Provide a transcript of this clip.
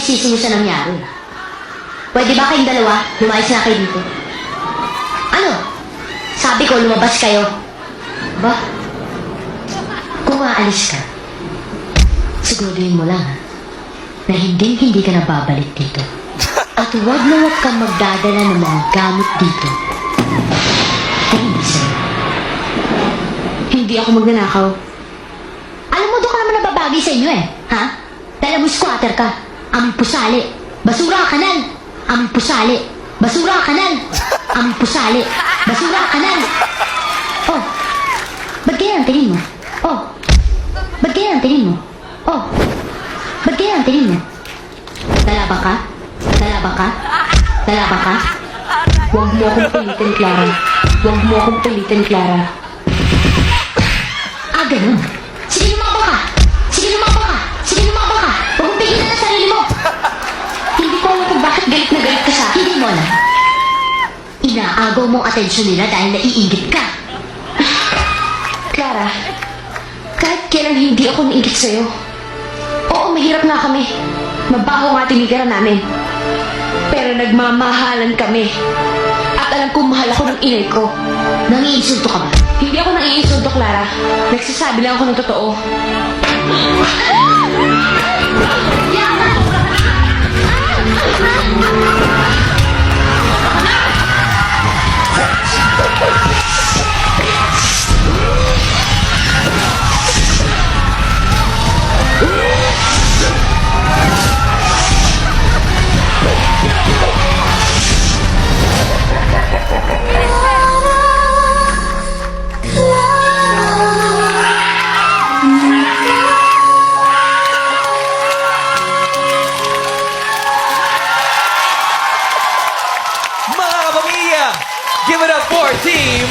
pagsisisi mo sa nangyari. Pwede ba kayong dalawa? Lumayas na kayo dito. Ano? Sabi ko, lumabas kayo. Ba? Kung aalis ka, siguraduhin mo lang, na hindi ka na babalik dito. At huwag na huwag kang magdadala ng mga gamit dito. Kaya hindi sa'yo. Hindi ako magnanakaw. Alam mo, doon ka naman nababagay sa inyo eh. Ha? Dala mo squatter ka. Amoy pusali. Basura ka kanal. Amoy pusali. Basura ka kanal. Amoy pusali. Basura ka kanal. Oh. Ba't kaya ang tingin mo? Oh. Ba't kaya ang tingin mo? Oh. Ba't kaya ang tingin mo? Lalaban ka? Lalaban ka? Lalaban ka? Huwag mo akong pilitin, Clara. Huwag mo akong pilitin, Clara. Ah, ganun. Sige, lumabang ka. Sige, lumabang ka. Sige, lumabang ka. Huwag mong pigilan ang sarili mo. Hindi ko alam kung bakit galit na galit ka sa akin. Hindi mo alam. Inaagaw mo ang atensyon nila dahil naiinggit ka. Clara, kahit kailan hindi ako naingit sa'yo. Oo, mahirap nga kami. Mabaho nga tinigaran namin. Pero nagmamahalan kami. At alam kong mahal ako ng inay ko. Nangiinsulto ka ba? Hindi ako nangiinsulto, Clara. Nagsasabi lang ako ng totoo. Mga kapamilya, give it up for Team